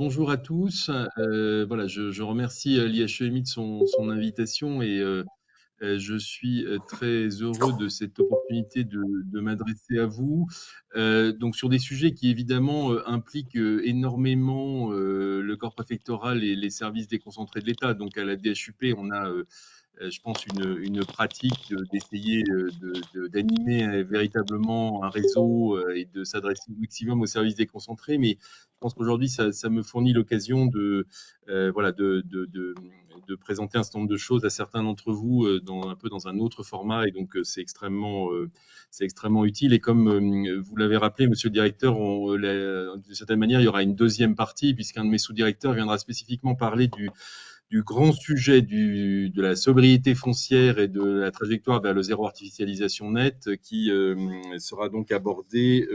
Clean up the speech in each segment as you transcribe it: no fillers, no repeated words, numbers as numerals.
Bonjour à tous. Voilà, je remercie l'IHEMI de son invitation et je suis très heureux de cette opportunité de m'adresser à vous. Donc sur des sujets qui évidemment impliquent énormément le corps préfectoral et les services déconcentrés de l'État. Donc à la DHUP, on a je pense, une pratique d'essayer d'animer véritablement un réseau et de s'adresser au maximum aux services déconcentrés. Mais je pense qu'aujourd'hui, ça me fournit l'occasion voilà, de présenter un certain nombre de choses à certains d'entre vous un peu dans un autre format. Et donc, c'est extrêmement utile. Et comme vous l'avez rappelé, monsieur le directeur, de certaine manière, il y aura une deuxième partie, puisqu'un de mes sous-directeurs viendra spécifiquement parler du grand sujet de la sobriété foncière et de la trajectoire vers le zéro artificialisation nette qui sera donc abordé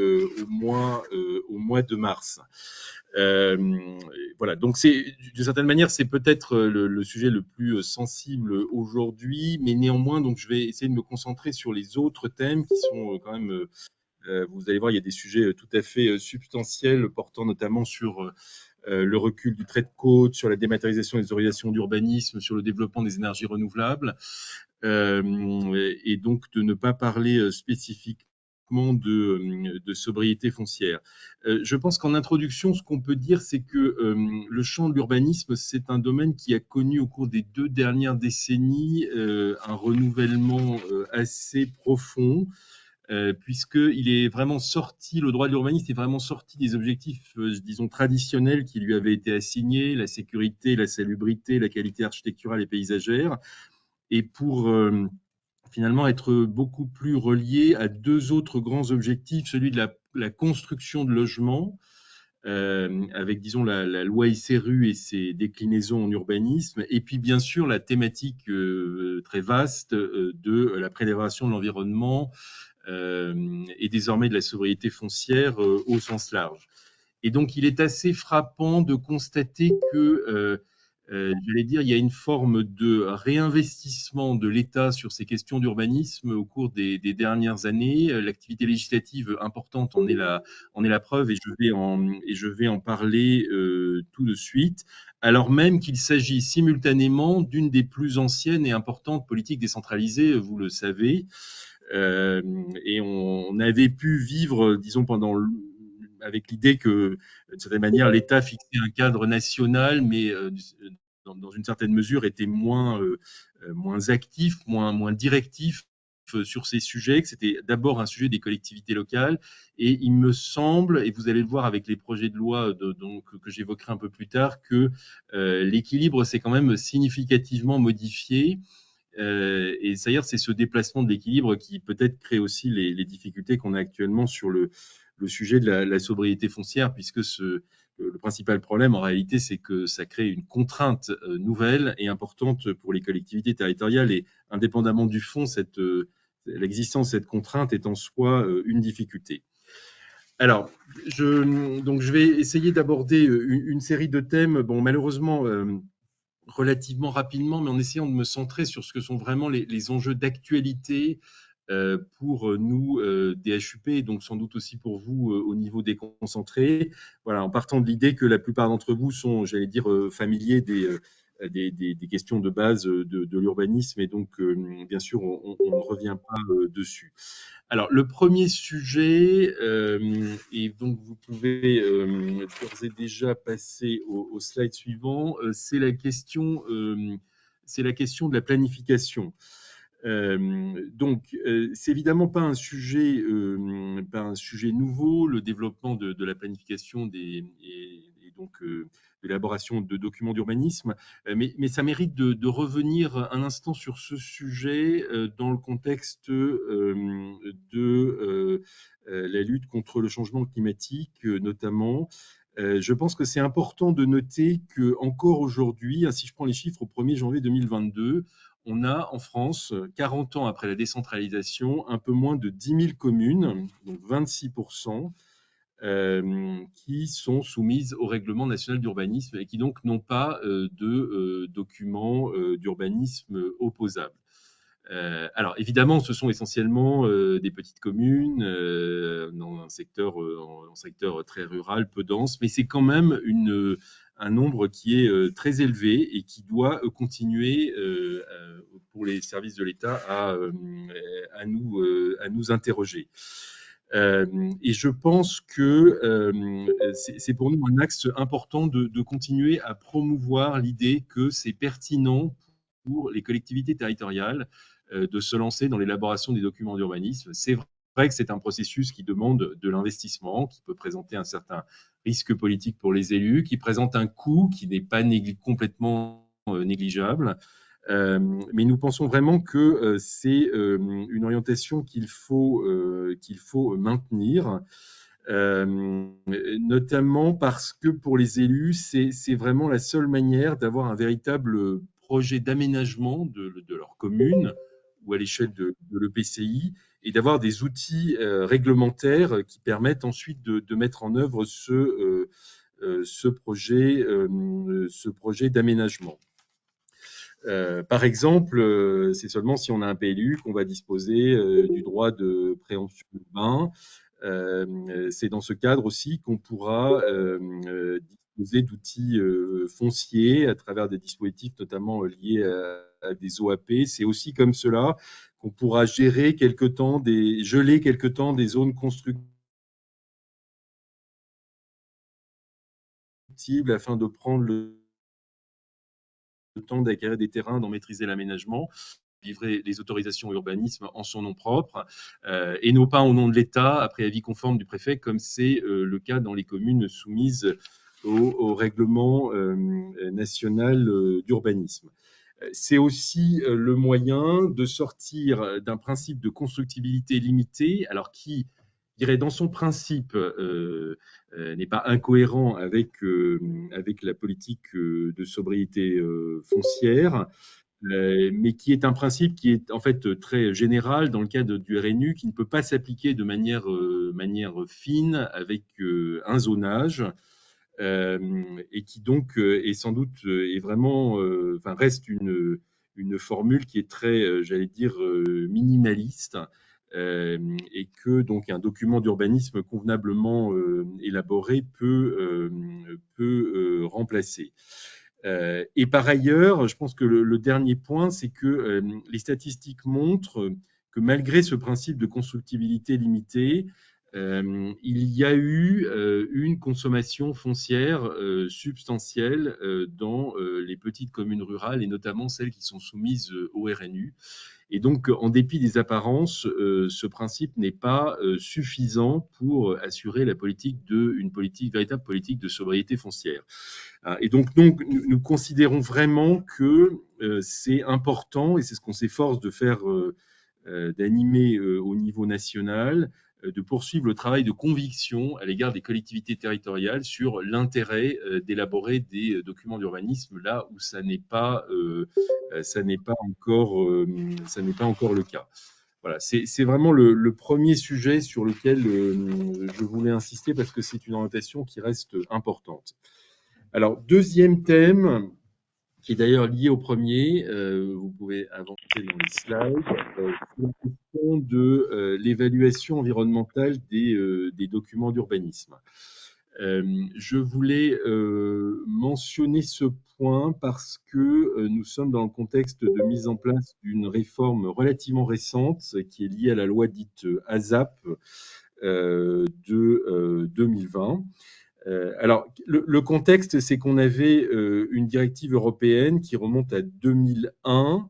au mois de mars. Voilà, donc d'une certaine manière, c'est peut-être le sujet le plus sensible aujourd'hui, mais néanmoins, donc je vais essayer de me concentrer sur les autres thèmes qui sont quand même vous allez voir, il y a des sujets tout à fait substantiels portant notamment sur le recul du trait de côte, sur la dématérialisation des autorisations d'urbanisme, sur le développement des énergies renouvelables, et donc de ne pas parler spécifiquement de sobriété foncière. Je pense qu'en introduction, ce qu'on peut dire, c'est que le champ de l'urbanisme, c'est un domaine qui a connu au cours des 2 dernières décennies un renouvellement assez profond, puisqu'il est vraiment sorti, le droit de l'urbanisme est vraiment sorti des objectifs, disons, traditionnels qui lui avaient été assignés, la sécurité, la salubrité, la qualité architecturale et paysagère, et pour finalement être beaucoup plus relié à deux autres grands objectifs, celui de la construction de logements, avec, disons, la loi SRU et ses déclinaisons en urbanisme, et puis bien sûr la thématique très vaste de la préservation de l'environnement, et désormais de la sobriété foncière au sens large. Et donc, il est assez frappant de constater que, j'allais dire, il y a une forme de réinvestissement de l'État sur ces questions d'urbanisme au cours des dernières années. L'activité législative importante en est la preuve, et je vais en parler tout de suite, alors même qu'il s'agit simultanément d'une des plus anciennes et importantes politiques décentralisées, vous le savez. Et on avait pu vivre, disons, avec l'idée que, d'une certaine manière, l'État fixait un cadre national, mais dans une certaine mesure était moins actif, moins directif sur ces sujets, que c'était d'abord un sujet des collectivités locales. Et il me semble, et vous allez le voir avec les projets de loi que j'évoquerai un peu plus tard, que l'équilibre s'est quand même significativement modifié. Et d'ailleurs, c'est ce déplacement de l'équilibre qui peut-être crée aussi les difficultés qu'on a actuellement sur le sujet de la sobriété foncière, puisque le principal problème, en réalité, c'est que ça crée une contrainte nouvelle et importante pour les collectivités territoriales. Et indépendamment du fond, l'existence de cette contrainte est en soi une difficulté. Alors, donc je vais essayer d'aborder une série de thèmes. Bon, malheureusement, relativement rapidement, mais en essayant de me centrer sur ce que sont vraiment les enjeux d'actualité pour nous, DHUP, et donc sans doute aussi pour vous au niveau déconcentré. Voilà, en partant de l'idée que la plupart d'entre vous sont, j'allais dire, familiers des questions de base de l'urbanisme, et donc, bien sûr, on ne revient pas dessus. Alors, le premier sujet, et donc vous pouvez d'ores et déjà passer au slide suivant, c'est la question de la planification. Donc, c'est évidemment pas un sujet nouveau, le développement de la planification et donc de l'élaboration de documents d'urbanisme, mais ça mérite de revenir un instant sur ce sujet dans le contexte de la lutte contre le changement climatique, notamment. Je pense que c'est important de noter que encore aujourd'hui, si je prends les chiffres au 1er janvier 2022, on a en France, 40 ans après la décentralisation, un peu moins de 10 000 communes, donc 26%, qui sont soumises au règlement national d'urbanisme et qui donc n'ont pas de documents d'urbanisme opposables. Alors évidemment, ce sont essentiellement des petites communes dans un secteur très rural, peu dense, mais c'est quand même un nombre qui est très élevé et qui doit continuer pour les services de l'État à nous interroger. Et je pense que c'est pour nous un axe important de continuer à promouvoir l'idée que c'est pertinent pour les collectivités territoriales de se lancer dans l'élaboration des documents d'urbanisme. C'est vrai que c'est un processus qui demande de l'investissement, qui peut présenter un certain risque politique pour les élus, qui présente un coût qui n'est pas complètement négligeable. Mais nous pensons vraiment que c'est une orientation qu'il faut maintenir, notamment parce que pour les élus, c'est vraiment la seule manière d'avoir un véritable projet d'aménagement de leur commune ou à l'échelle de l'EPCI et d'avoir des outils réglementaires qui permettent ensuite de mettre en œuvre ce projet d'aménagement. Par exemple, c'est seulement si on a un PLU qu'on va disposer du droit de préemption urbain. C'est dans ce cadre aussi qu'on pourra disposer d'outils fonciers à travers des dispositifs notamment liés à des OAP. C'est aussi comme cela qu'on pourra geler quelque temps des zones constructibles afin de prendre le temps d'acquérir des terrains, d'en maîtriser l'aménagement, livrer les autorisations urbanisme en son nom propre, et non pas au nom de l'État, après avis conforme du préfet, comme c'est le cas dans les communes soumises au règlement national d'urbanisme. C'est aussi le moyen de sortir d'un principe de constructibilité limitée, alors qui, je dirais, dans son principe, n'est pas incohérent avec la politique de sobriété foncière, mais qui est un principe qui est en fait très général dans le cadre du RNU, qui ne peut pas s'appliquer de manière fine avec un zonage, et qui donc est sans doute est vraiment, enfin reste une formule qui est très, j'allais dire, minimaliste, et que donc un document d'urbanisme convenablement élaboré peut remplacer. Et par ailleurs, je pense que le dernier point, c'est que les statistiques montrent que malgré ce principe de constructibilité limitée, il y a eu une consommation foncière substantielle dans les petites communes rurales et notamment celles qui sont soumises au RNU. Et donc, en dépit des apparences, ce principe n'est pas suffisant pour assurer une véritable politique de sobriété foncière. Et donc, nous considérons vraiment que c'est important, et c'est ce qu'on s'efforce de faire, d'animer au niveau national, de poursuivre le travail de conviction à l'égard des collectivités territoriales sur l'intérêt d'élaborer des documents d'urbanisme là où ça n'est pas encore le cas. Voilà, c'est vraiment le premier sujet sur lequel je voulais insister parce que c'est une orientation qui reste importante. Alors, deuxième thème, qui est d'ailleurs lié au premier, vous pouvez avancer dans les slides, c'est la question de l'évaluation environnementale des documents d'urbanisme. Je voulais mentionner ce point parce que nous sommes dans le contexte de mise en place d'une réforme relativement récente qui est liée à la loi dite ASAP de 2020. Alors, le contexte, c'est qu'on avait une directive européenne qui remonte à 2001,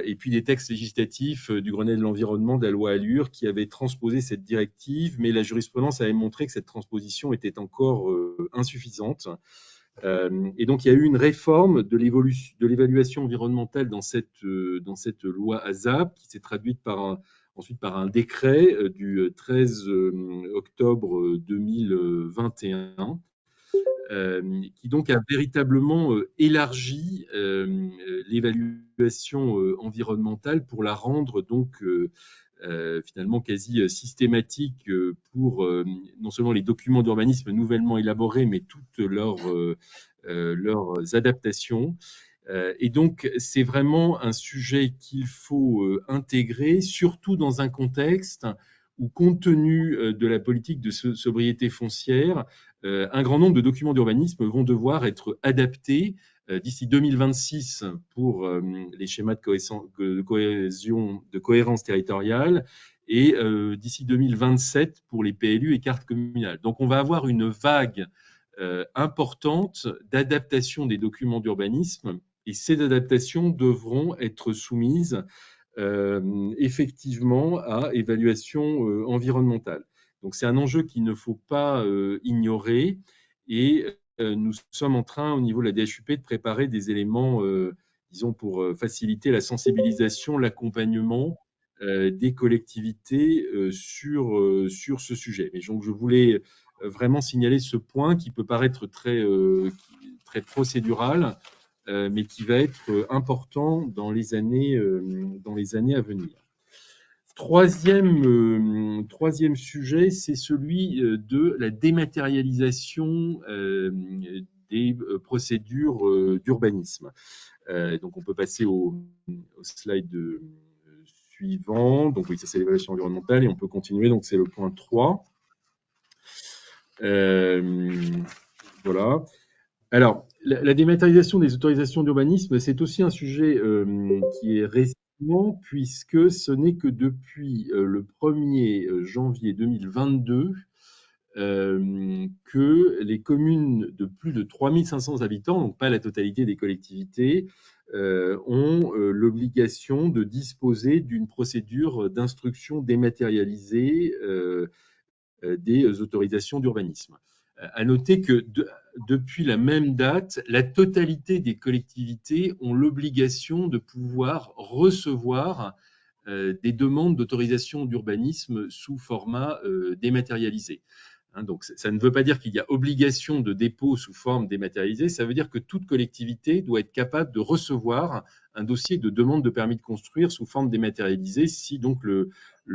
et puis des textes législatifs du Grenelle de l'environnement, de la loi Allure, qui avaient transposé cette directive, mais la jurisprudence avait montré que cette transposition était encore insuffisante. Et donc, il y a eu une réforme de l'évaluation environnementale dans cette loi ASAP, qui s'est traduite ensuite par un décret du 13 octobre 2021, qui donc a véritablement élargi l'évaluation environnementale pour la rendre donc finalement quasi systématique pour non seulement les documents d'urbanisme nouvellement élaborés, mais toutes leurs adaptations. Et donc, c'est vraiment un sujet qu'il faut intégrer, surtout dans un contexte où, compte tenu de la politique de sobriété foncière, un grand nombre de documents d'urbanisme vont devoir être adaptés d'ici 2026 pour les schémas de cohérence territoriale et d'ici 2027 pour les PLU et cartes communales. Donc, on va avoir une vague importante d'adaptation des documents d'urbanisme et ces adaptations devront être soumises effectivement à évaluation environnementale. Donc c'est un enjeu qu'il ne faut pas ignorer et nous sommes en train au niveau de la DHUP de préparer des éléments, disons, pour faciliter la sensibilisation, l'accompagnement des collectivités sur ce sujet. Mais donc je voulais vraiment signaler ce point qui peut paraître très procédural, mais qui va être important dans les années à venir. Troisième sujet, c'est celui de la dématérialisation des procédures d'urbanisme. Donc, on peut passer au slide suivant. Donc, oui, ça, c'est l'évaluation environnementale et on peut continuer. Donc, c'est le point 3. Voilà. Alors, la dématérialisation des autorisations d'urbanisme, c'est aussi un sujet qui est récent, puisque ce n'est que depuis le 1er janvier 2022 que les communes de plus de 3500 habitants, donc pas la totalité des collectivités, ont l'obligation de disposer d'une procédure d'instruction dématérialisée des autorisations d'urbanisme. À noter que depuis la même date, la totalité des collectivités ont l'obligation de pouvoir recevoir des demandes d'autorisation d'urbanisme sous format dématérialisé. Donc, ça ne veut pas dire qu'il y a obligation de dépôt sous forme dématérialisée, ça veut dire que toute collectivité doit être capable de recevoir un dossier de demande de permis de construire sous forme dématérialisée si donc le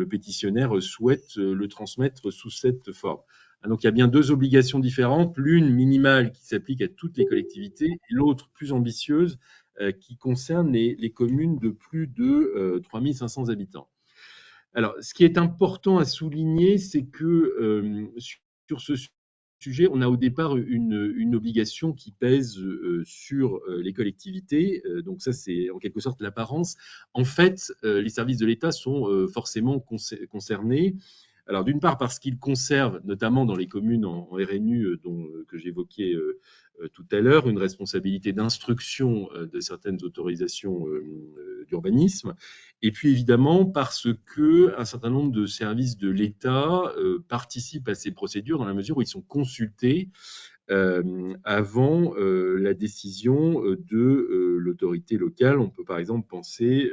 pétitionnaire souhaite le transmettre sous cette forme. Donc, il y a bien deux obligations différentes, l'une minimale qui s'applique à toutes les collectivités et l'autre plus ambitieuse qui concerne les communes de plus de 3500 habitants. Alors, ce qui est important à souligner, c'est que sur ce sujet, on a au départ une obligation qui pèse sur les collectivités. Donc ça, c'est en quelque sorte l'apparence. En fait, les services de l'État sont forcément concernés. Alors d'une part parce qu'ils conservent, notamment dans les communes en RNU que j'évoquais tout à l'heure, une responsabilité d'instruction de certaines autorisations d'urbanisme. Et puis évidemment parce que un certain nombre de services de l'État participent à ces procédures dans la mesure où ils sont consultés avant la décision de l'autorité locale. On peut par exemple penser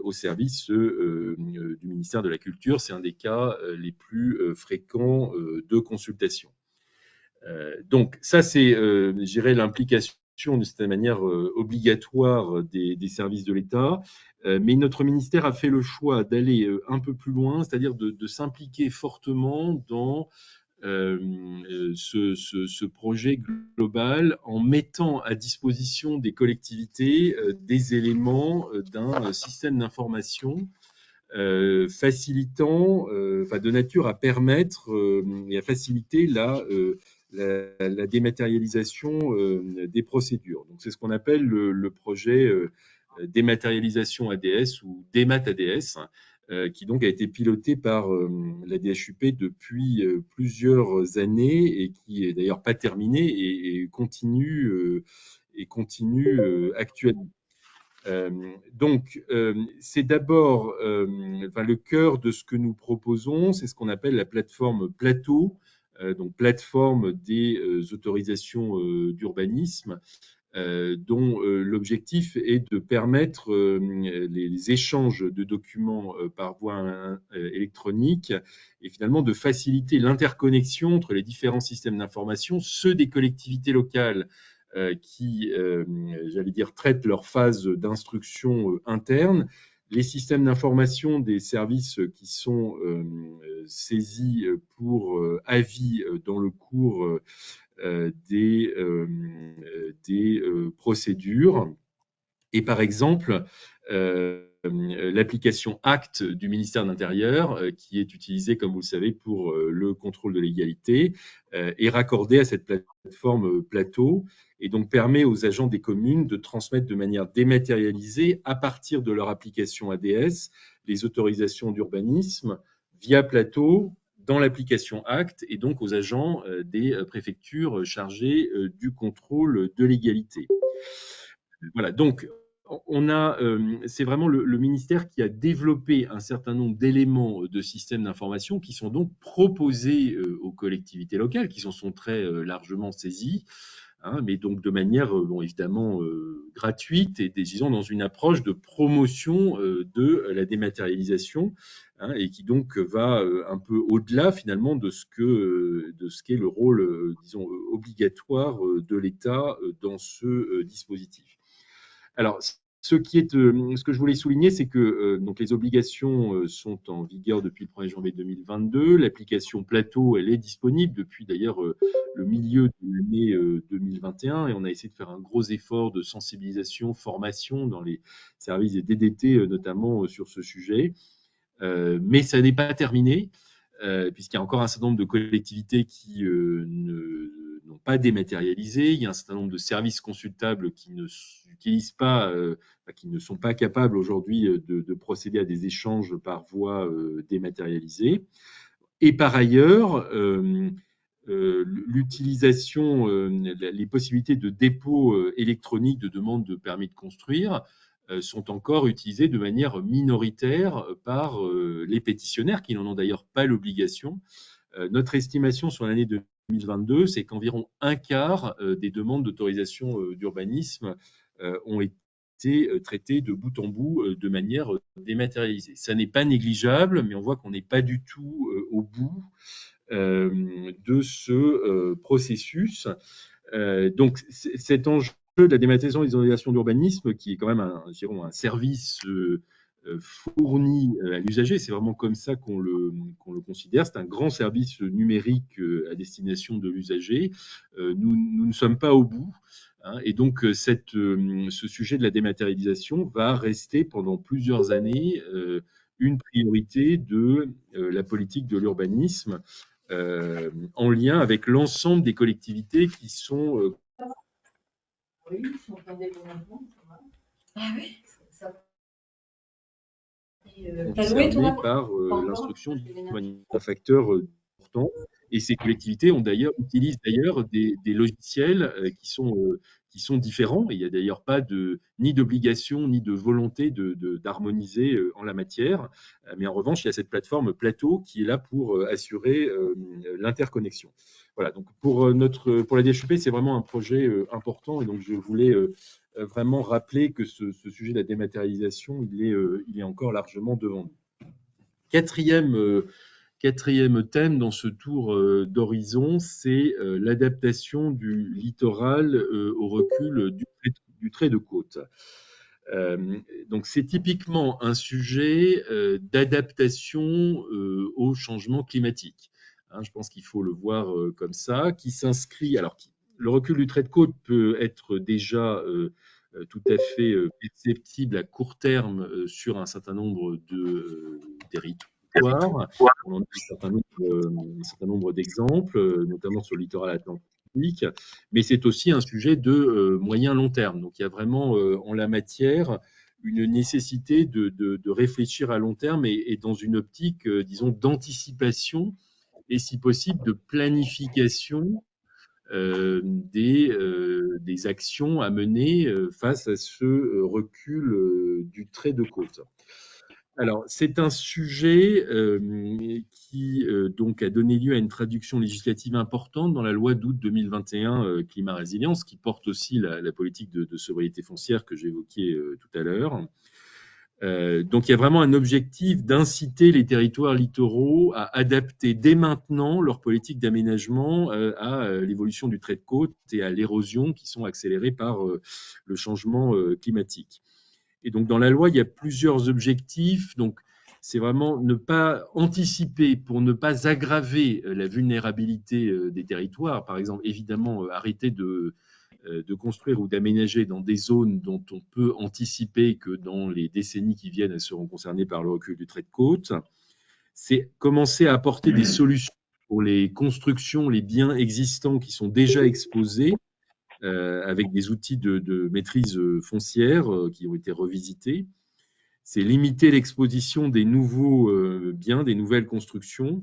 au service du ministère de la Culture. C'est un des cas les plus fréquents de consultation. Donc ça, c'est, je dirais, l'implication de cette manière obligatoire des services de l'État. Mais notre ministère a fait le choix d'aller un peu plus loin, c'est-à-dire de s'impliquer fortement dans ce projet global en mettant à disposition des collectivités des éléments d'un système d'information facilitant, de nature à permettre et à faciliter la dématérialisation des procédures. Donc c'est ce qu'on appelle le projet dématérialisation ADS ou démat ADS, qui donc a été piloté par la DHUP depuis plusieurs années et qui est d'ailleurs pas terminé et continue actuellement. Donc, c'est d'abord le cœur de ce que nous proposons, c'est ce qu'on appelle la plateforme Plateau, donc plateforme des autorisations d'urbanisme, dont l'objectif est de permettre les échanges de documents par voie électronique et finalement de faciliter l'interconnexion entre les différents systèmes d'information, ceux des collectivités locales qui, j'allais dire, traitent leur phase d'instruction interne, les systèmes d'information des services qui sont saisis pour avis dans le cours des procédures procédures. Et par exemple, l'application ACT du ministère de l'Intérieur, qui est utilisée, comme vous le savez, pour le contrôle de légalité, est raccordée à cette plateforme Plateau et donc permet aux agents des communes de transmettre de manière dématérialisée, à partir de leur application ADS, les autorisations d'urbanisme via Plateau dans l'application ACT et donc aux agents des préfectures chargées du contrôle de légalité. Voilà, donc c'est vraiment le ministère qui a développé un certain nombre d'éléments de systèmes d'information qui sont donc proposés aux collectivités locales, qui s'en sont très largement saisies, hein, mais donc de manière évidemment gratuite et disons dans une approche de promotion de la dématérialisation, hein, et qui donc va un peu au-delà finalement de ce qu'est le rôle disons obligatoire de l'État dans ce dispositif. Alors, ce que je voulais souligner, c'est que donc les obligations sont en vigueur depuis le 1er janvier 2022. L'application Plateau, elle est disponible depuis d'ailleurs le milieu de l'année 2021 et on a essayé de faire un gros effort de sensibilisation, formation dans les services des DDT, notamment sur ce sujet. Mais ça n'est pas terminé, puisqu'il y a encore un certain nombre de collectivités qui n'ont pas dématérialisé. Il y a un certain nombre de services consultables qui ne sont pas capables aujourd'hui de procéder à des échanges par voie dématérialisée. Et par ailleurs, l'utilisation, les possibilités de dépôt électronique de demande de permis de construire sont encore utilisées de manière minoritaire par les pétitionnaires, qui n'en ont d'ailleurs pas l'obligation. Notre estimation sur l'année 2022, c'est qu'environ un quart des demandes d'autorisation d'urbanisme ont été traitées de bout en bout de manière dématérialisée. Ça n'est pas négligeable, mais on voit qu'on n'est pas du tout au bout de ce processus. Donc, cet enjeu de la dématérialisation des autorisations d'urbanisme, qui est quand même un service fourni à l'usager, c'est vraiment comme ça qu'on le considère. C'est un grand service numérique à destination de l'usager. Nous ne sommes pas au bout. Hein, et donc, ce sujet de la dématérialisation va rester pendant plusieurs années une priorité de la politique de l'urbanisme, en lien avec l'ensemble des collectivités qui sont concernées par l'instruction du un facteur important. Et ces collectivités utilisent d'ailleurs des logiciels qui sont différents. Et il n'y a d'ailleurs pas ni d'obligation ni de volonté d'harmoniser en la matière. Mais en revanche, il y a cette plateforme Plateau qui est là pour assurer l'interconnexion. Voilà, donc pour la DHEP, c'est vraiment un projet important. Et donc, je voulais vraiment rappeler que ce sujet de la dématérialisation, il est encore largement devant nous. Quatrième thème dans ce tour d'horizon, c'est l'adaptation du littoral au recul du trait de côte. Donc c'est typiquement un sujet d'adaptation au changement climatique. Hein, je pense qu'il faut le voir comme ça, qui s'inscrit. Alors, le recul du trait de côte peut être déjà tout à fait perceptible à court terme sur un certain nombre de territoires. On en a un certain nombre d'exemples, notamment sur le littoral atlantique, mais c'est aussi un sujet de moyen-long terme. Donc il y a vraiment en la matière une nécessité de réfléchir à long terme et dans une optique, disons, d'anticipation et si possible de planification des actions à mener face à ce recul du trait de côte. Alors, c'est un sujet qui donc a donné lieu à une traduction législative importante dans la loi d'août 2021 climat résilience, qui porte aussi la politique de sobriété foncière que j'évoquais tout à l'heure. Donc, il y a vraiment un objectif d'inciter les territoires littoraux à adapter dès maintenant leur politique d'aménagement à l'évolution du trait de côte et à l'érosion qui sont accélérées par le changement climatique. Et donc, dans la loi, il y a plusieurs objectifs. Donc, c'est vraiment ne pas anticiper pour ne pas aggraver la vulnérabilité des territoires. Par exemple, évidemment, arrêter de construire ou d'aménager dans des zones dont on peut anticiper que dans les décennies qui viennent, elles seront concernées par le recul du trait de côte. C'est commencer à apporter des solutions pour les constructions, les biens existants qui sont déjà exposés, avec des outils de maîtrise foncière qui ont été revisités. C'est limiter l'exposition des nouveaux biens, des nouvelles constructions,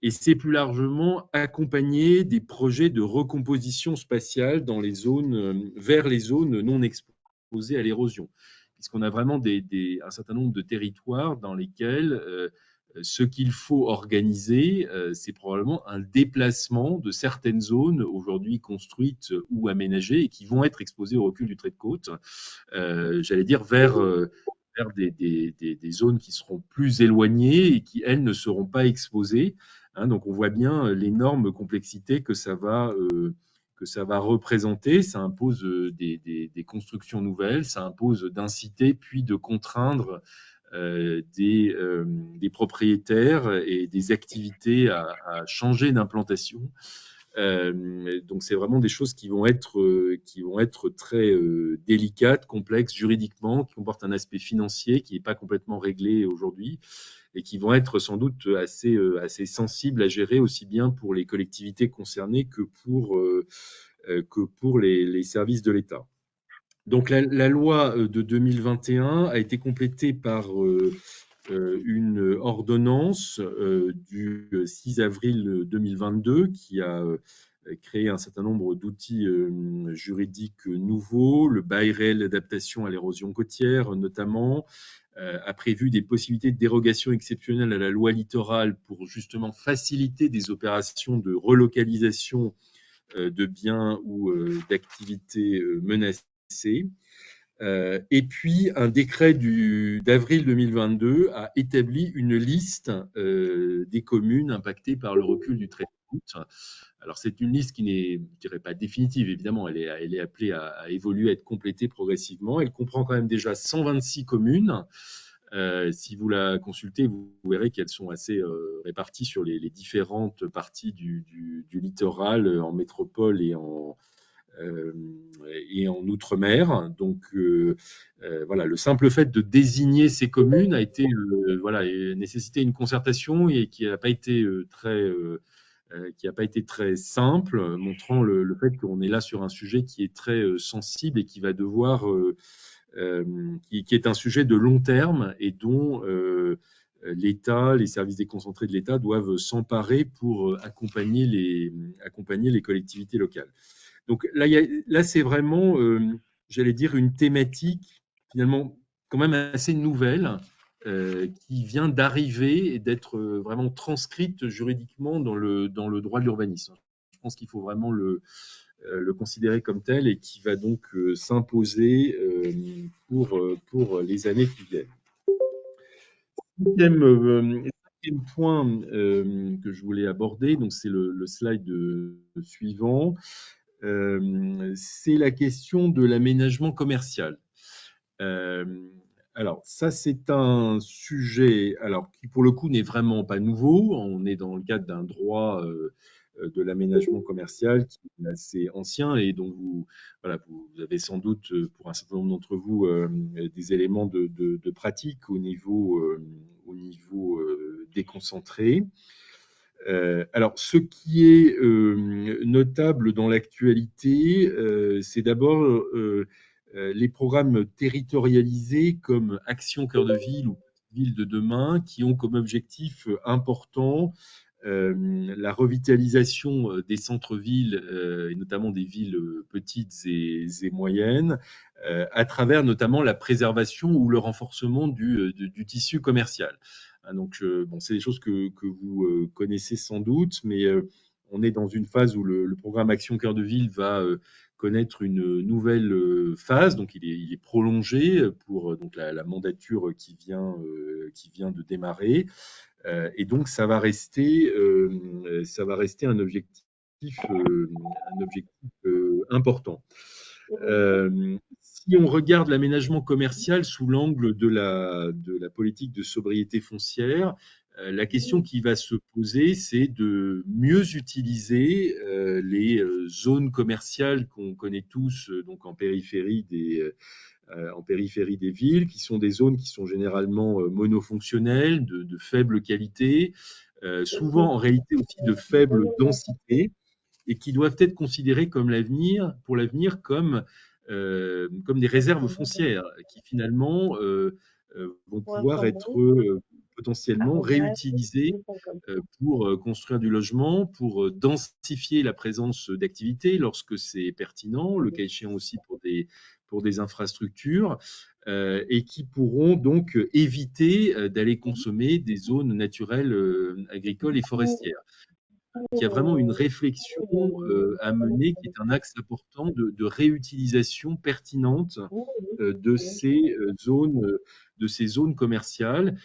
et c'est plus largement accompagner des projets de recomposition spatiale dans les zones, vers les zones non exposées à l'érosion, puisqu'on a vraiment un certain nombre de territoires dans lesquels ce qu'il faut organiser, c'est probablement un déplacement de certaines zones aujourd'hui construites ou aménagées et qui vont être exposées au recul du trait de côte, j'allais dire vers des zones qui seront plus éloignées et qui, elles, ne seront pas exposées. Hein, donc, on voit bien l'énorme complexité que ça va représenter. Ça impose des constructions nouvelles, ça impose d'inciter puis de contraindre des propriétaires et des activités à changer d'implantation. Donc c'est vraiment des choses qui vont être très délicates, complexes juridiquement, qui comportent un aspect financier qui n'est pas complètement réglé aujourd'hui et qui vont être sans doute assez sensibles à gérer aussi bien pour les collectivités concernées que pour les services de l'État. Donc la loi de 2021 a été complétée par une ordonnance du 6 avril 2022 qui a créé un certain nombre d'outils juridiques nouveaux. Le bail réel d'adaptation à l'érosion côtière, notamment, a prévu des possibilités de dérogation exceptionnelle à la loi littorale pour justement faciliter des opérations de relocalisation de biens ou d'activités menacées. Et puis, un décret d'avril 2022 a établi une liste des communes impactées par le recul du trait de côte. Alors, c'est une liste qui n'est, je dirais pas définitive, évidemment, elle est appelée à évoluer, à être complétée progressivement. Elle comprend quand même déjà 126 communes. Si vous la consultez, vous verrez qu'elles sont assez réparties sur les différentes parties du littoral, en métropole et en outre-mer. Donc voilà, le simple fait de désigner ces communes a été nécessité une concertation et qui n'a pas été très simple, montrant le fait qu'on est là sur un sujet qui est très sensible et qui va devoir qui est un sujet de long terme et dont l'État, les services déconcentrés de l'État doivent s'emparer pour accompagner les collectivités locales. Donc là c'est vraiment, j'allais dire, une thématique finalement quand même assez nouvelle qui vient d'arriver et d'être vraiment transcrite juridiquement dans le droit de l'urbanisme. Je pense qu'il faut vraiment le considérer comme tel et qui va donc s'imposer pour les années qui viennent. Cinquième point que je voulais aborder, donc c'est le slide suivant. C'est la question de l'aménagement commercial. Alors ça, c'est un sujet qui pour le coup n'est vraiment pas nouveau. On est dans le cadre d'un droit de l'aménagement commercial qui est assez ancien et dont vous avez sans doute, pour un certain nombre d'entre vous, des éléments de pratique au niveau déconcentré. Alors, ce qui est notable dans l'actualité, c'est d'abord les programmes territorialisés comme Action Cœur de Ville ou Ville de demain, qui ont comme objectif important la revitalisation des centres-villes, et notamment des villes petites et moyennes, à travers notamment la préservation ou le renforcement du tissu commercial. Donc, c'est des choses que vous connaissez sans doute, mais on est dans une phase où le programme Action Cœur de Ville va connaître une nouvelle phase. Donc, il est prolongé pour donc la mandature qui vient de démarrer. Et donc, ça va rester un objectif important. Si on regarde l'aménagement commercial sous l'angle de la politique de sobriété foncière, La question qui va se poser, c'est de mieux utiliser les zones commerciales qu'on connaît tous, donc en périphérie des villes, qui sont des zones qui sont généralement monofonctionnelles, de faible qualité, souvent en réalité aussi de faible densité, et qui doivent être considérées pour l'avenir comme des réserves foncières qui finalement vont pouvoir être potentiellement réutilisées pour construire du logement, pour densifier la présence d'activités lorsque c'est pertinent, le cas échéant aussi pour des infrastructures, et qui pourront donc éviter d'aller consommer des zones naturelles agricoles et forestières. Il y a vraiment une réflexion à mener qui est un axe important de réutilisation pertinente de ces zones commerciales.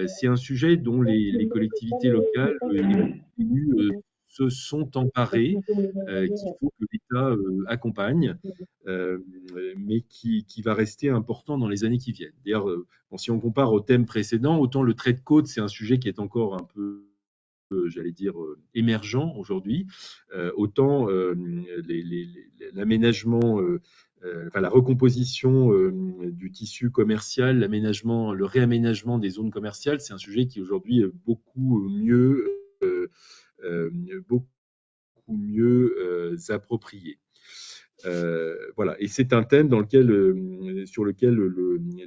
C'est un sujet dont les collectivités locales et les élus se sont emparés, qu'il faut que l'État accompagne, mais qui va rester important dans les années qui viennent. D'ailleurs, si on compare au thème précédent, autant le trait de côte, c'est un sujet qui est encore un peu j'allais dire, émergent aujourd'hui, autant l'aménagement, enfin, la recomposition du tissu commercial, le réaménagement des zones commerciales, c'est un sujet qui est aujourd'hui beaucoup mieux approprié. Voilà, et c'est un thème sur lequel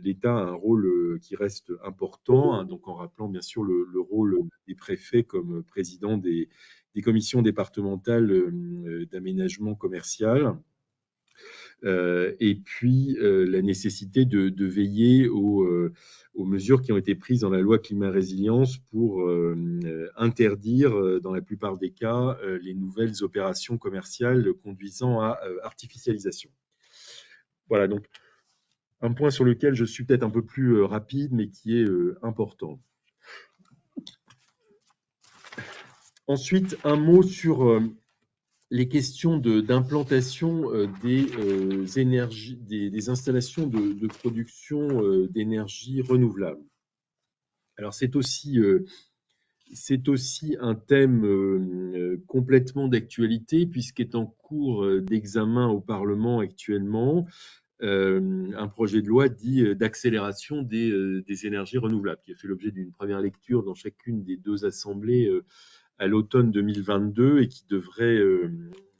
l'État a un rôle qui reste important, hein, donc en rappelant bien sûr le rôle des préfets comme président des commissions départementales d'aménagement commercial, et puis la nécessité de veiller aux mesures qui ont été prises dans la loi climat résilience pour interdire, dans la plupart des cas, les nouvelles opérations commerciales conduisant à artificialisation. Voilà, donc un point sur lequel je suis peut-être un peu plus rapide, mais qui est important. Ensuite, un mot sur les questions d'implantation des installations de production d'énergie renouvelable. Alors, c'est aussi un thème complètement d'actualité, puisqu'est en cours d'examen au Parlement actuellement un projet de loi dit d'accélération des énergies renouvelables, qui a fait l'objet d'une première lecture dans chacune des deux assemblées à l'automne 2022 et qui devrait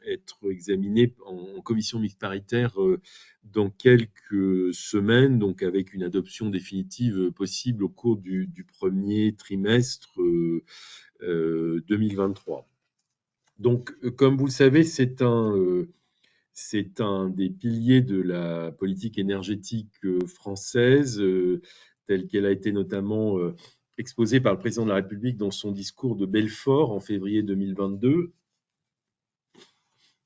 être examiné en commission mixte paritaire dans quelques semaines, donc avec une adoption définitive possible au cours du premier trimestre 2023. Donc, comme vous le savez, c'est un des piliers de la politique énergétique française, telle qu'elle a été notamment exposée par le président de la République dans son discours de Belfort en février 2022.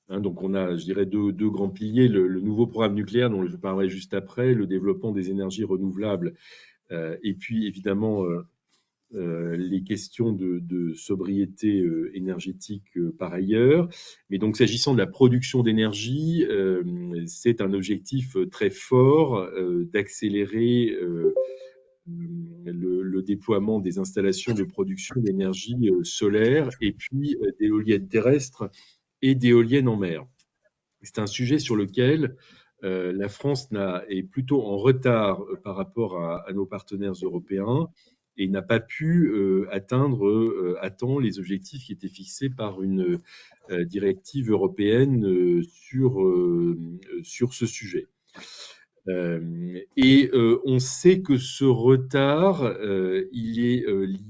Hein, donc on a, je dirais, deux grands piliers, le nouveau programme nucléaire dont je parlerai juste après, le développement des énergies renouvelables, et puis évidemment les questions de sobriété énergétique par ailleurs. Mais donc, s'agissant de la production d'énergie, c'est un objectif très fort d'accélérer le déploiement des installations de production d'énergie solaire et puis d'éoliennes terrestres et d'éoliennes en mer. C'est un sujet sur lequel la France est plutôt en retard par rapport à nos partenaires européens et n'a pas pu atteindre à temps les objectifs qui étaient fixés par une directive européenne sur ce sujet. Et on sait que ce retard, il est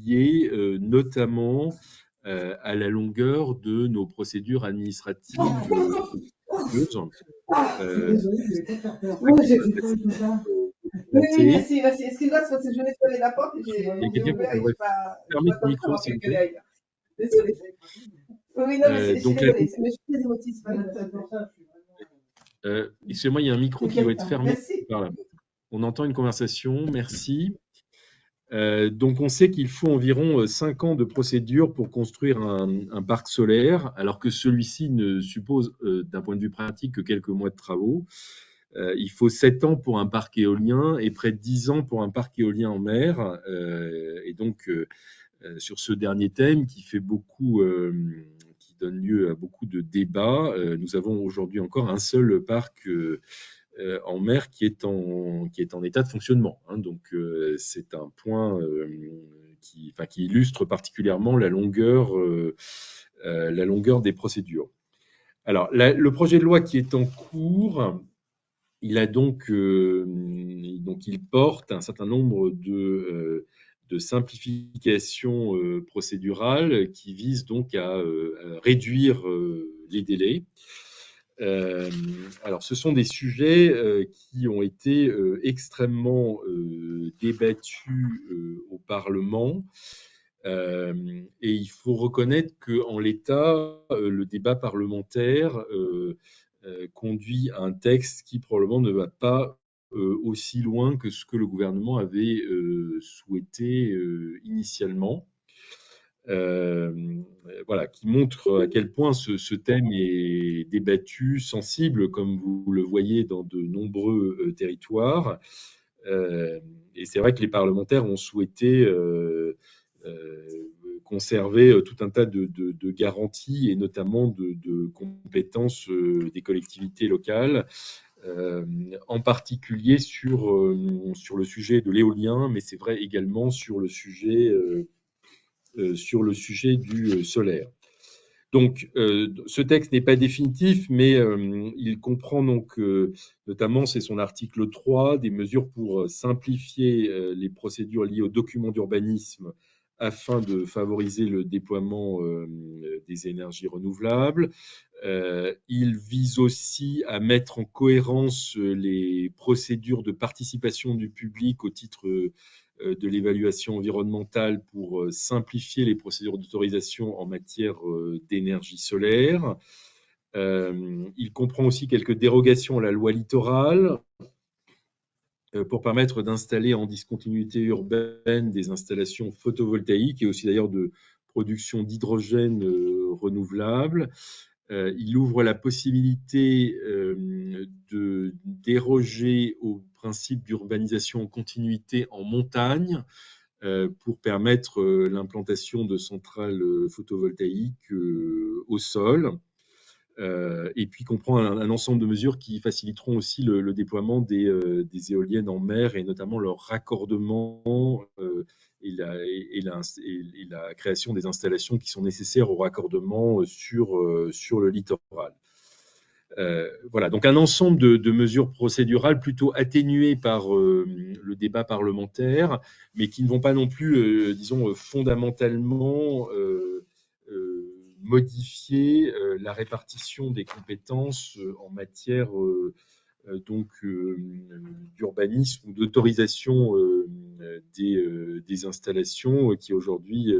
lié notamment à la longueur de nos procédures administratives. Oui, merci. Excuse-moi, c'est parce que je venais de fermer la porte et j'ai ouvert et je n'ai pas fermé le micro, s'il vous plaît. Désolée. Oui, non, mais je suis désolée, mais je suis très émotive. Excusez-moi, il y a un micro qui doit être fermé. Merci. Voilà. On entend une conversation, merci. Donc on sait qu'il faut environ 5 ans de procédure pour construire un parc solaire, alors que celui-ci ne suppose d'un point de vue pratique que quelques mois de travaux. Il faut 7 ans pour un parc éolien et près de 10 ans pour un parc éolien en mer. Et donc sur ce dernier thème qui fait beaucoup, qui donne lieu à beaucoup de débats. Nous avons aujourd'hui encore un seul parc en mer qui est en état de fonctionnement. Hein. Donc, c'est un point qui illustre particulièrement la longueur des procédures. Alors, le projet de loi qui est en cours, il porte un certain nombre de simplifications procédurales qui visent donc à réduire les délais. Alors, ce sont des sujets qui ont été extrêmement débattus au Parlement. Et il faut reconnaître qu'en l'état, le débat parlementaire conduit à un texte qui probablement ne va pas aussi loin que ce que le gouvernement avait souhaité initialement. Voilà, qui montre à quel point ce thème est débattu, sensible, comme vous le voyez dans de nombreux territoires. Et c'est vrai que les parlementaires ont souhaité conserver tout un tas de garanties et notamment de compétences des collectivités locales, en particulier sur le sujet de l'éolien, mais c'est vrai également sur le sujet du solaire. Donc, ce texte n'est pas définitif, mais il comprend donc, notamment, c'est son article 3, des mesures pour simplifier les procédures liées aux documents d'urbanisme afin de favoriser le déploiement des énergies renouvelables. Il vise aussi à mettre en cohérence les procédures de participation du public au titre de l'évaluation environnementale pour simplifier les procédures d'autorisation en matière d'énergie solaire. Il comprend aussi quelques dérogations à la loi littorale pour permettre d'installer en discontinuité urbaine des installations photovoltaïques et aussi d'ailleurs de production d'hydrogène renouvelable. Il ouvre la possibilité de déroger au principe d'urbanisation en continuité en montagne pour permettre l'implantation de centrales photovoltaïques au sol. Et puis comprend un ensemble de mesures qui faciliteront aussi le déploiement des éoliennes en mer et notamment leur raccordement et la création des installations qui sont nécessaires au raccordement sur le littoral. Voilà, donc un ensemble de mesures procédurales plutôt atténuées par le débat parlementaire, mais qui ne vont pas non plus, disons, fondamentalement modifier la répartition des compétences en matière d'urbanisme ou d'autorisation des installations qui aujourd'hui,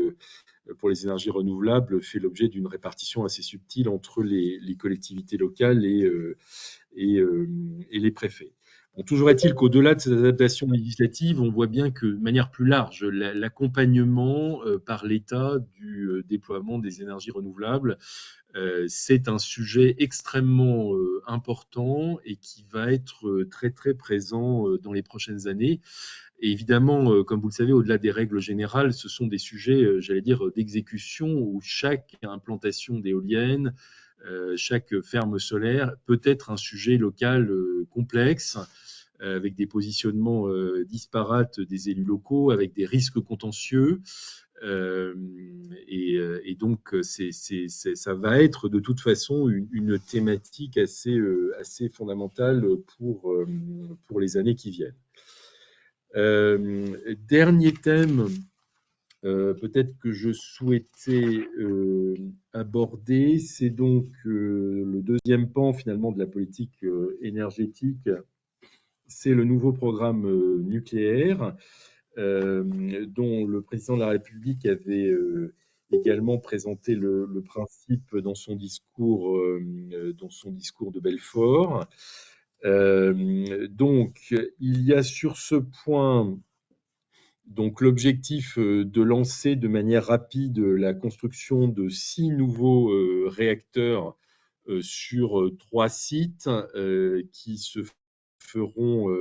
pour les énergies renouvelables, fait l'objet d'une répartition assez subtile entre les collectivités locales et les préfets. Bon, toujours est-il qu'au-delà de ces adaptations législatives, on voit bien que, de manière plus large, l'accompagnement par l'État du déploiement des énergies renouvelables, c'est un sujet extrêmement important et qui va être très très présent dans les prochaines années. Et évidemment, comme vous le savez, au-delà des règles générales, ce sont des sujets, j'allais dire, d'exécution où chaque implantation d'éoliennes, chaque ferme solaire peut être un sujet local complexe, avec des positionnements disparates des élus locaux, avec des risques contentieux. Et donc, ça va être de toute façon une thématique assez fondamentale pour les années qui viennent. Dernier thème, peut-être que je souhaitais aborder, c'est donc le deuxième pan finalement de la politique énergétique, c'est le nouveau programme nucléaire dont le président de la République avait également présenté le principe dans son discours de Belfort. Donc, il y a sur ce point donc l'objectif de lancer de manière rapide la construction de 6 nouveaux réacteurs sur 3 sites qui se feront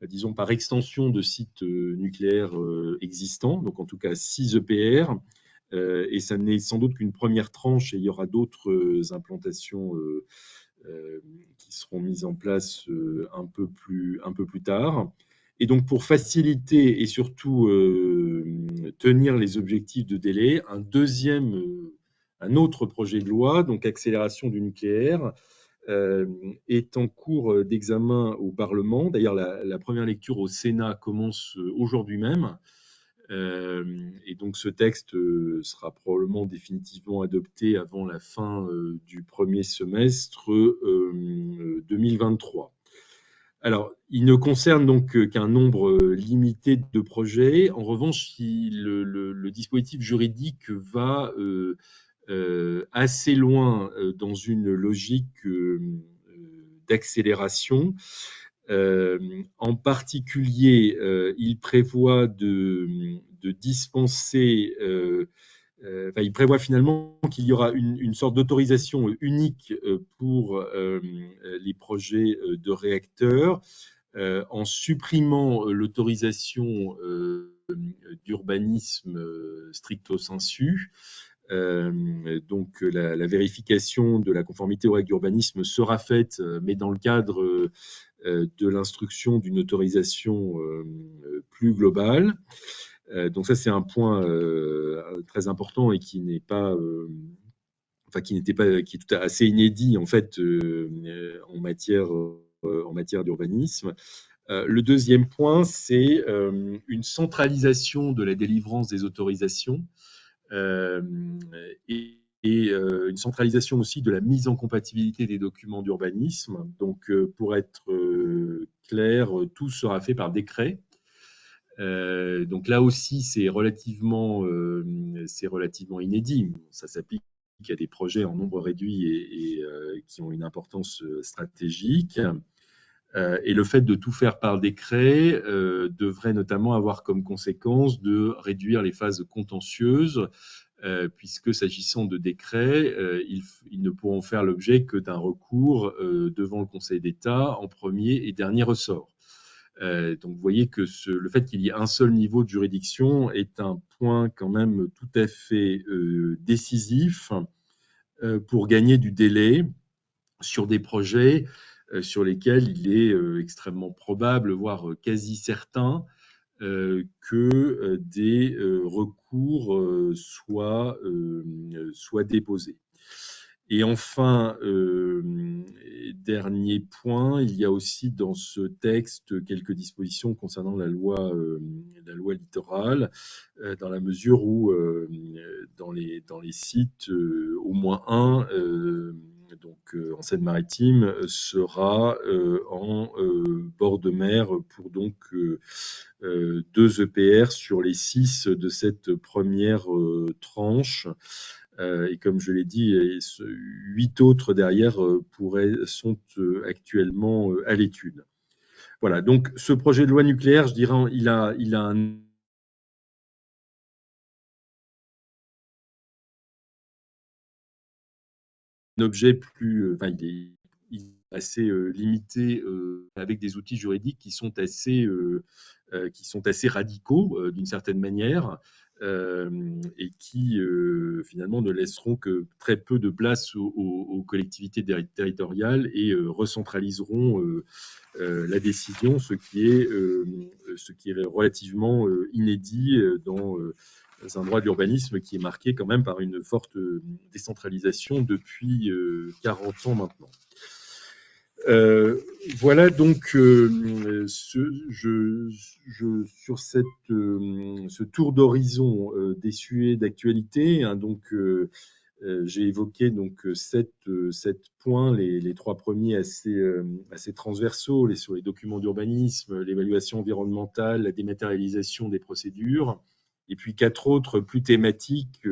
disons par extension de sites nucléaires existants, donc en tout cas 6 EPR, et ça n'est sans doute qu'une première tranche, et il y aura d'autres implantations qui seront mises en place un peu plus tard. Et donc, pour faciliter et surtout tenir les objectifs de délai, un autre projet de loi, donc accélération du nucléaire, est en cours d'examen au Parlement. D'ailleurs, la première lecture au Sénat commence aujourd'hui même. Et donc, ce texte sera probablement définitivement adopté avant la fin du premier semestre 2023. Alors, il ne concerne donc qu'un nombre limité de projets. En revanche, le dispositif juridique va assez loin dans une logique d'accélération. En particulier, il prévoit de dispenser, il prévoit finalement qu'il y aura une sorte d'autorisation unique pour les projets de réacteurs, en supprimant l'autorisation d'urbanisme stricto sensu. Donc la vérification de la conformité aux règles d'urbanisme sera faite, mais dans le cadre de l'instruction d'une autorisation plus globale. Donc ça, c'est un point très important et qui n'est pas, qui est tout assez inédit en fait en matière d'urbanisme. Le deuxième point, c'est une centralisation de la délivrance des autorisations et une centralisation aussi de la mise en compatibilité des documents d'urbanisme. Donc, pour être clair, tout sera fait par décret. Donc là aussi, c'est relativement inédit. Ça s'applique à des projets en nombre réduit et qui ont une importance stratégique. Et le fait de tout faire par décret devrait notamment avoir comme conséquence de réduire les phases contentieuses, puisque s'agissant de décrets, ils ne pourront faire l'objet que d'un recours devant le Conseil d'État en premier et dernier ressort. Donc vous voyez que le fait qu'il y ait un seul niveau de juridiction est un point quand même tout à fait décisif pour gagner du délai sur des projets sur lesquels il est extrêmement probable, voire quasi certain, que des recours soient déposés. Et enfin, dernier point, il y a aussi dans ce texte quelques dispositions concernant la loi littorale, dans la mesure où dans les sites, au moins un, donc en Seine-Maritime, sera en bord de mer pour donc 2 EPR sur les 6 de cette première tranche. Et comme je l'ai dit, 8 autres derrière sont actuellement à l'étude. Voilà, donc ce projet de loi nucléaire, je dirais, il a un objet plus, il est assez limité, avec des outils juridiques qui sont assez radicaux d'une certaine manière, et qui finalement ne laisseront que très peu de place aux collectivités territoriales et recentraliseront la décision, ce qui est relativement inédit dans un droit de l'urbanisme qui est marqué quand même par une forte décentralisation depuis 40 ans maintenant. Voilà donc sur ce tour d'horizon des sujets d'actualité, hein, donc j'ai évoqué donc 7 points, les 3 premiers assez transversaux, sur les documents d'urbanisme, l'évaluation environnementale, la dématérialisation des procédures, et puis 4 autres plus thématiques,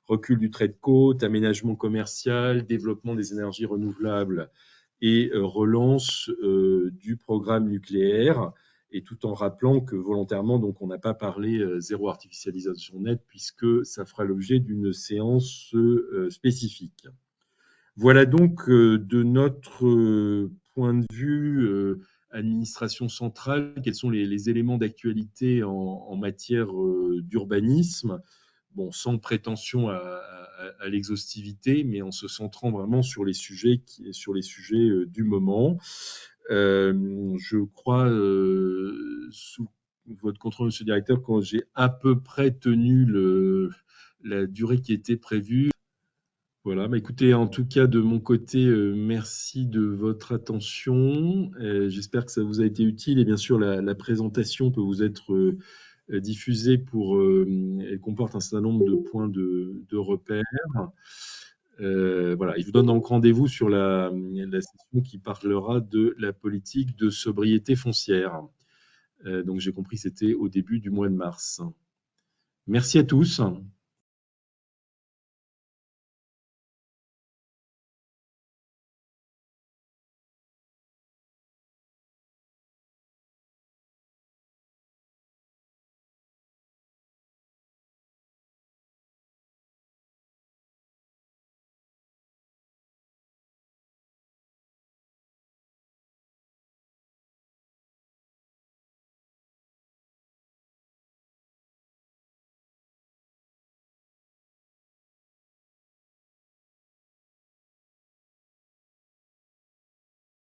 recul du trait de côte, aménagement commercial, développement des énergies renouvelables et relance du programme nucléaire, et tout en rappelant que volontairement, donc, on n'a pas parlé zéro artificialisation nette, puisque ça fera l'objet d'une séance spécifique. Voilà donc de notre point de vue administration centrale, quels sont les éléments d'actualité en matière d'urbanisme, bon, sans prétention à l'exhaustivité, mais en se centrant vraiment sur les sujets du moment. Je crois, sous votre contrôle, monsieur le directeur, quand j'ai à peu près tenu la durée qui était prévue. Voilà, bah écoutez, en tout cas, de mon côté, merci de votre attention. J'espère que ça vous a été utile. Et bien sûr, la présentation peut vous être diffusée elle comporte un certain nombre de points de repère. Voilà, je vous donne donc rendez-vous sur la session qui parlera de la politique de sobriété foncière. Donc j'ai compris que c'était au début du mois de mars. Merci à tous.